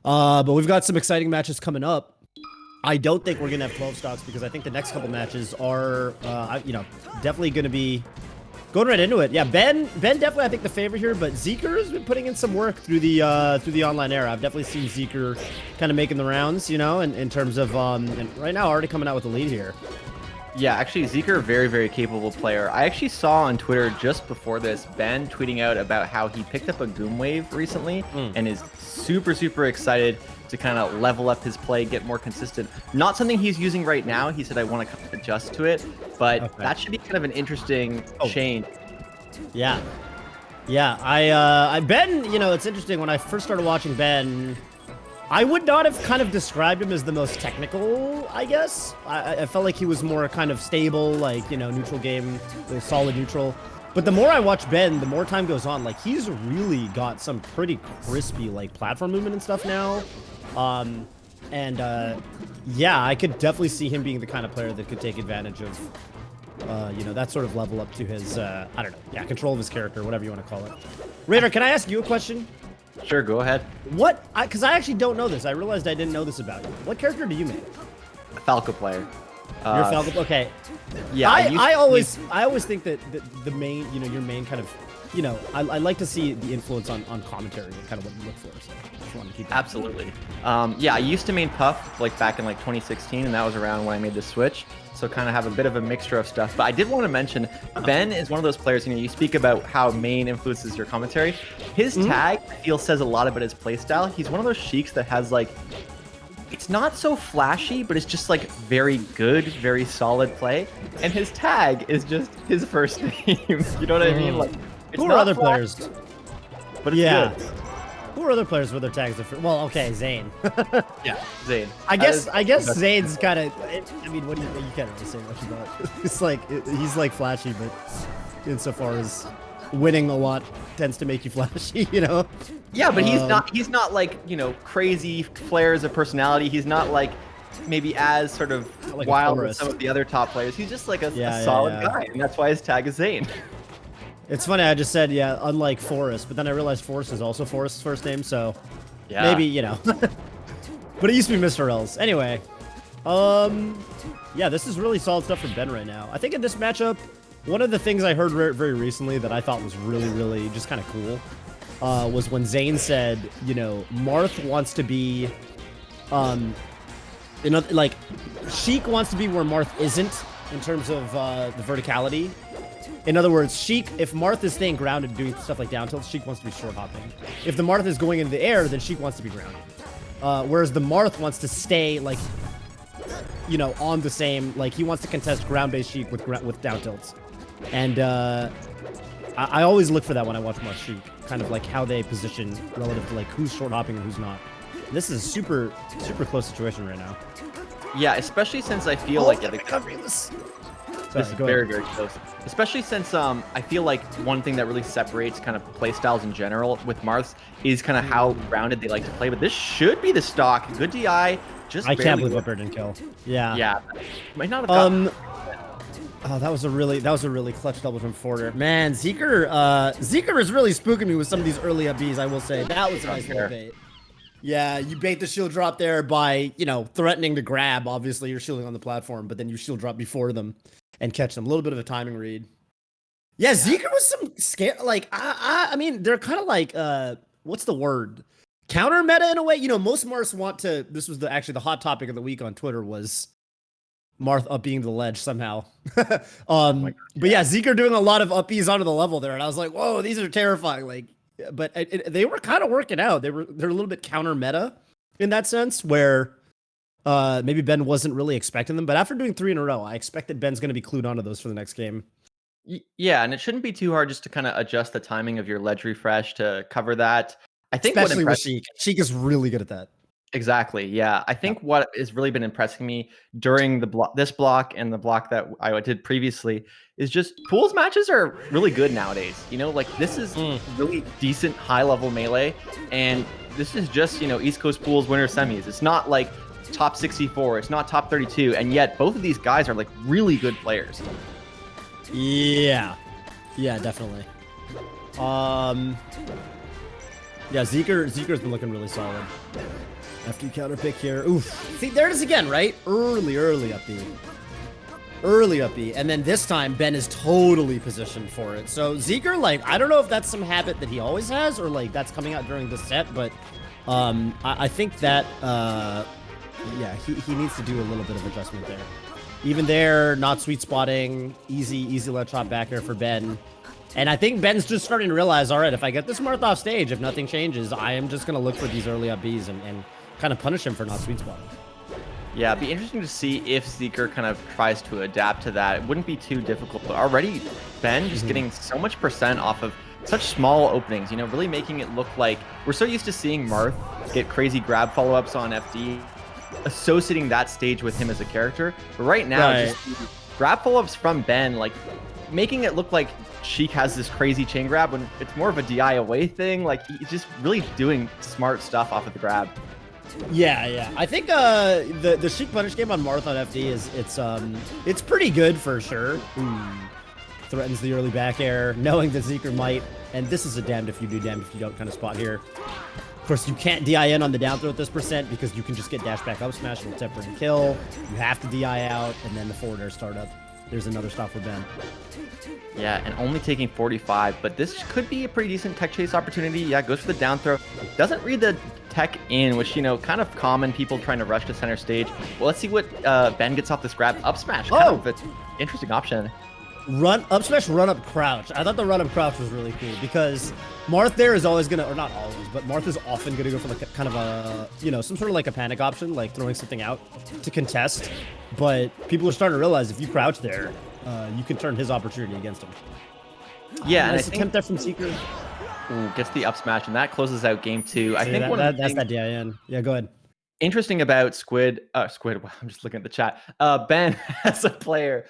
But we've got some exciting matches coming up. I don't think we're gonna have 12 stocks because I think the next couple matches are, definitely gonna be going right into it. Yeah, Ben definitely I think the favorite here, but Zeeker has been putting in some work through the online era. I've definitely seen Zeeker kind of making the rounds, in terms of and right now already coming out with the lead here. Yeah, actually, Zeeker, very, very capable player. I actually saw on Twitter just before this, Ben tweeting out about how he picked up a Goom Wave recently and is super, super excited to kind of level up his play, get more consistent. Not something he's using right now. He said, I want to kind of adjust to it, but that should be kind of an interesting change. Yeah. Yeah, Ben, it's interesting. When I first started watching Ben, I would not have kind of described him as the most technical, I guess. I felt like he was more kind of stable, like, neutral game, solid neutral. But the more I watch Ben, the more time goes on, like, he's really got some pretty crispy, like, platform movement and stuff now. Yeah, I could definitely see him being the kind of player that could take advantage of, that sort of level up to his, I don't know, yeah, control of his character, whatever you want to call it. Raver, can I ask you a question? Sure, go ahead. Because I actually don't know this. I realized I didn't know this about you. What character do you make? A Falco player. You're a Falco? Okay. Yeah, I always think that the main, your main kind of, I like to see the influence on commentary and kind of what you look for. So I just wanted to keep that. Absolutely. Yeah, I used to main Puff like back in like 2016, and that was around when I made the switch. So kind of have a bit of a mixture of stuff. But I did want to mention, Ben is one of those players, you speak about how main influences your commentary. His tag, I feel, says a lot about his playstyle. He's one of those Sheiks that has like, it's not so flashy, but it's just like very good, very solid play. And his tag is just his first name. You know what I mean? Like, it's Who are other flashy, players? but it's good. Who are other players with their tags different? Well, okay, Zane. Yeah, Zane. I guess Zane's kind of. I mean, you can't really say much about it. It's like he's like flashy, but insofar as winning a lot tends to make you flashy, Yeah, but he's not like, crazy flares of personality. He's not like maybe as sort of like wild as some of the other top players. He's just like a solid guy, and that's why his tag is Zane. It's funny, I just said, yeah, unlike Forrest, but then I realized Forrest is also Forrest's first name, so maybe, But it used to be Mr. L's. Anyway, yeah, this is really solid stuff from Ben right now. I think in this matchup, one of the things I heard very recently that I thought was really, really just kind of cool was when Zane said, Marth wants to be, like, Sheik wants to be where Marth isn't in terms of the verticality. In other words, Sheik, if Marth is staying grounded and doing stuff like down tilts, Sheik wants to be short hopping. If the Marth is going into the air, then Sheik wants to be grounded. Whereas the Marth wants to stay, like, on the same, like, he wants to contest ground-based Sheik with down tilts. And I always look for that when I watch Marth Sheik, kind of like how they position relative to, like, who's short hopping and who's not. This is a super, super close situation right now. Yeah, especially since I feel like Sorry, this is very, very close. Especially since I feel like one thing that really separates kind of play styles in general with Marths is kind of how grounded they like to play. But this should be the stock. Good DI. Just I can't believe Whipper didn't kill. Yeah. Yeah. Might not have gotten. Oh, that was a really clutch double from Forder. Man, Zeeker is really spooking me with some of these early up Bs, I will say. That was a nice little bait. Yeah, you bait the shield drop there by, threatening to grab. Obviously, you're shielding on the platform, but then you shield drop before them and catch them. A little bit of a timing read. Yeah, Zeeker was some scare. Like, I mean, they're kind of like, what's the word? Counter meta in a way. Most Marths want to. This was actually the hot topic of the week on Twitter was Marth up being to the ledge somehow. But yeah, Zeeker doing a lot of uppies onto the level there, and I was like, whoa, these are terrifying. Like, but they were kind of working out. They're a little bit counter meta in that sense, where maybe Ben wasn't really expecting them. But after doing 3 in a row, I expect that Ben's going to be clued onto those for the next game. Yeah, and it shouldn't be too hard just to kind of adjust the timing of your ledge refresh to cover that. I think especially with Sheik. Sheik is really good at that. Exactly. Yeah. I think what has really been impressing me during this block and the block that I did previously is just pools matches are really good nowadays. Like this is really decent high level melee. And this is just, East Coast pools winner semis. It's not like top 64. It's not top 32. And yet both of these guys are like really good players. Yeah. Yeah, definitely. Yeah, Zeeker's been looking really solid. After you counter pick here. Oof. See, there it is again, right? Early up B. Early up B. And then this time, Ben is totally positioned for it. So Zeeker, like, I don't know if that's some habit that he always has or, like, that's coming out during the set, but I think that, yeah, he needs to do a little bit of adjustment there. Even there, not sweet spotting, easy let chop back here for Ben. And I think Ben's just starting to realize, all right, if I get this Marth off stage, if nothing changes, I am just going to look for these early up Bs and kind of punish him for not sweet spotting. Yeah, it'd be interesting to see if Zeeker kind of tries to adapt to that. It wouldn't be too difficult, but already Ben just getting so much percent off of such small openings, you know, really making it look like we're so used to seeing Marth get crazy grab follow-ups on FD, associating that stage with him as a character. But right now, just grab follow-ups from Ben, like making it look like Sheik has this crazy chain grab when it's more of a DI away thing. Like he's just really doing smart stuff off of the grab. Yeah. I think the Sheik punish game on Marth on FD it's pretty good for sure. Threatens the early back air, knowing that Zeeker might, and this is a damned if you do, damned if you don't kind of spot here. Of course, you can't DI in on the down throw at this percent because you can just get dash back up smash and temporary kill. You have to DI out, and then the forward air startup. There's another stop for Ben. Yeah, and only taking 45, but this could be a pretty decent tech chase opportunity. Yeah, goes for the down throw. Doesn't read the tech in, which, you know, kind of common, people trying to rush to center stage. Well, let's see what Ben gets off this grab. Up smash, kind of an interesting option. Run up smash, run up crouch. I thought the run up crouch was really cool because Marth there is always gonna, or not always, but Marth is often gonna go for like a, kind of a, you know, some sort of like a panic option, like throwing something out to contest. But people are starting to realize if you crouch there, you can turn his opportunity against him. Yeah, nice attempt there from Zeeker. Ooh, gets the up smash, and that closes out game 2. I think that's that DIN. Yeah, go ahead. Interesting about Squid. Wow, I'm just looking at the chat. Ben as a player.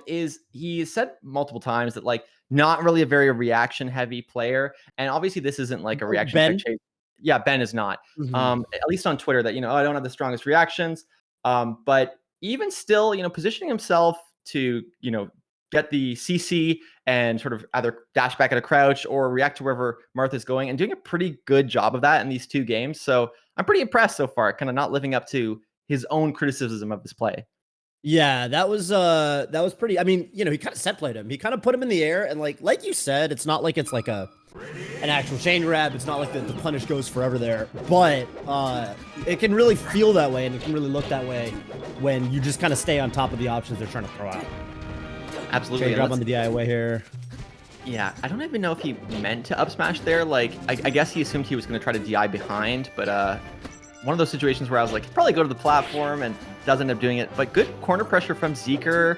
Is he said multiple times that like not really a very reaction heavy player, and obviously this isn't like a reaction Ben? chase. Yeah, Ben is not. At least on Twitter that, you know, I don't have the strongest reactions. But even still, you know, positioning himself to, you know, get the CC and sort of either dash back at a crouch or react to wherever Marth is going, and doing a pretty good job of that in these 2 games. So I'm pretty impressed so far, kind of not living up to his own criticism of this play. Yeah, that was pretty. I mean, you know, he kind of set played him. He kind of put him in the air, and like you said, it's not like it's like an actual chain grab. It's not like the punish goes forever there, but it can really feel that way, and it can really look that way when you just kind of stay on top of the options they're trying to throw out. Absolutely. Chain grab on the DIY here. Yeah, I don't even know if he meant to up smash there. Like, I guess he assumed he was going to try to DI behind, but one of those situations where I was like, probably go to the platform, and doesn't end up doing it. But good corner pressure from Zeeker.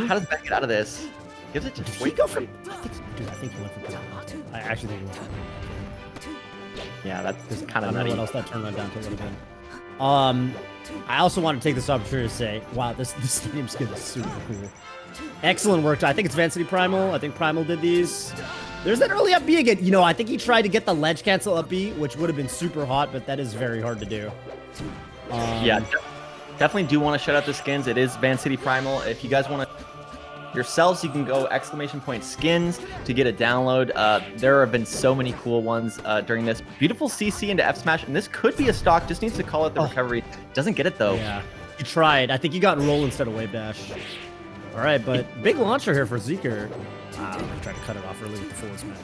How does Ben get out of this? Gives it to Wait, go for. Dude, I think he went for. I actually think he went for. Yeah, that's kind of nutty. I don't know what else that turned that down to would have been. I also want to take this opportunity to say, wow, this game skin is super cool. Excellent work. I think it's Vancity Primal. I think Primal did these. There's that early up B again. You know, I think he tried to get the ledge cancel up B, which would have been super hot, but that is very hard to do. Yeah, definitely do want to shout out the skins. It is Vancity Primal. If you guys want to yourselves, you can go !skins to get a download. There have been so many cool ones during this. Beautiful CC into F smash, and this could be a stock. Just needs to call it the recovery. Doesn't get it though. Yeah, he tried. I think he got roll instead of wave dash. All right, but big launcher here for Zeeker. He tried to cut it off early with the forward smash.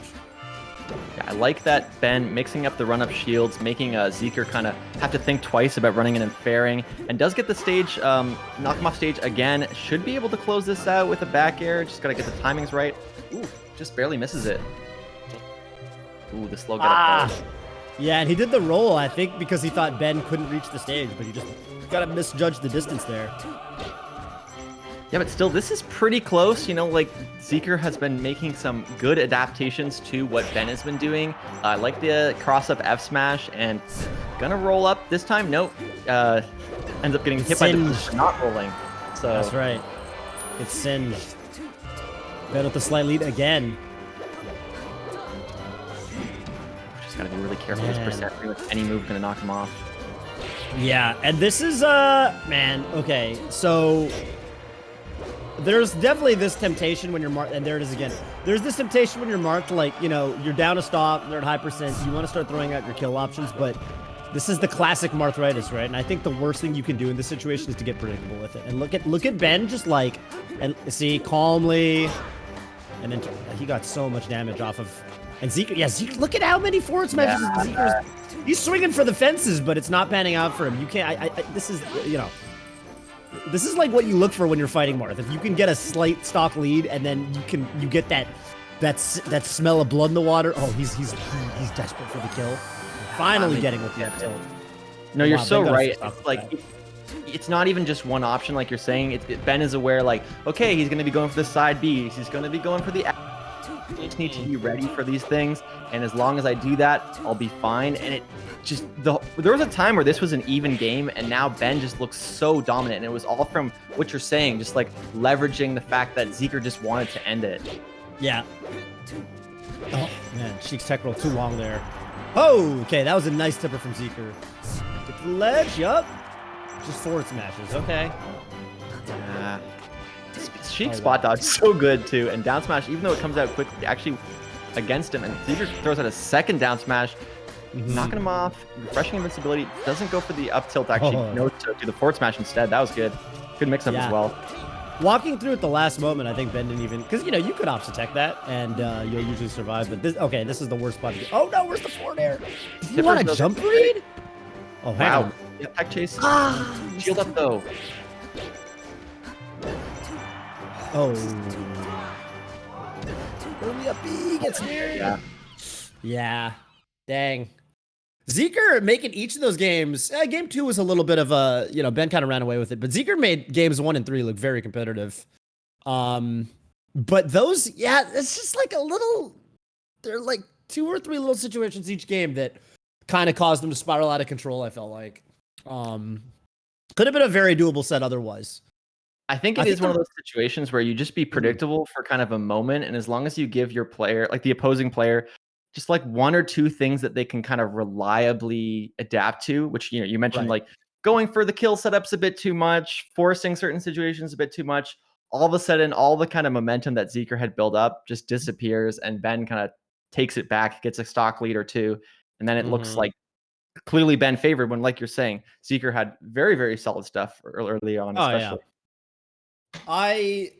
Yeah, I like that Ben mixing up the run-up shields, making Zeeker kind of have to think twice about running in and fairing, and does get the stage, knock him off stage again. Should be able to close this out with a back air. Just got to get the timings right. Ooh, just barely misses it. Ooh, the slow get up there. Yeah, and he did the roll, I think, because he thought Ben couldn't reach the stage, but he just got to misjudge the distance there. Yeah, but still, this is pretty close. You know, like, Zeeker has been making some good adaptations to what Ben has been doing. I like the cross-up F-smash, and gonna roll up this time. Nope. Ends up getting hit by the for not rolling. So that's right. It's singed. Ben with the slight lead again. Just gotta be really careful. This percent with any move gonna knock him off. Yeah, and this is, man, okay, so there's definitely this temptation when you're marked, and there it is again. There's this temptation when you're marked, like, you know, you're down a stop, they're at high percent, you want to start throwing out your kill options, but this is the classic Marthritis, right? And I think the worst thing you can do in this situation is to get predictable with it. And look at Ben just like, and see, calmly, and then he got so much damage off of, and Zeeker, yeah, Zeeker, look at how many forward smashes Zeeker's, he's swinging for the fences, but it's not panning out for him. You can't, this is, you know, this is like what you look for when you're fighting Marth. If you can get a slight stock lead, and then you get that smell of blood in the water. Oh, he's desperate for the kill. Finally getting with the kill. No, you're so right. It's like it's not even just one option, like you're saying. Ben is aware, like, okay, he's going to be going for the side Bs. He's going to be going for the. I just need to be ready for these things, and as long as I do that, I'll be fine. And it just there was a time where this was an even game, and now Ben just looks so dominant, and it was all from what you're saying, just like leveraging the fact that Zeeker just wanted to end it. Yeah. Oh man, Sheik's tech roll too long there. Oh, okay, that was a nice tipper from Zeeker. Get to the ledge, yup. Just forward smashes, okay. Sheik's spot dodge so good too, and down smash, even though it comes out quickly, actually against him, and Zeeker throws out a second down smash, knocking him off, refreshing invincibility, doesn't go for the up tilt, actually no, to do the forward smash instead. That was good. Good mix up as well. Walking through at the last moment, I think Ben didn't even, because, you know, you could ops attack that, and you'll usually survive, but this, okay, this is the worst spot to get. Oh no, where's the forward air? Did you want a jump read? Oh, wow. Yeah, tech chase. Shield up though. Oh. Early up B gets near. Yeah. Dang. Zeeker making each of those games. Game 2 was a little bit of a, you know, Ben kind of ran away with it, but Zeeker made games 1 and 3 look very competitive. But those, yeah, it's just like a little, they're like 2 or 3 little situations each game that kind of caused them to spiral out of control, I felt like. Could have been a very doable set otherwise. I think it is one of those situations where you just be predictable for kind of a moment, and as long as you give your player, like the opposing player, just like 1 or 2 things that they can kind of reliably adapt to, which, you know, you mentioned like going for the kill setups a bit too much, forcing certain situations a bit too much. All of a sudden, all the kind of momentum that Zeeker had built up just disappears, and Ben kind of takes it back, gets a stock lead or 2, and then it looks like clearly Ben favored when, like you're saying, Zeeker had very, very solid stuff early on, especially. I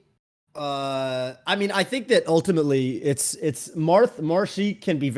mean, I think that ultimately it's Marth Sheik can be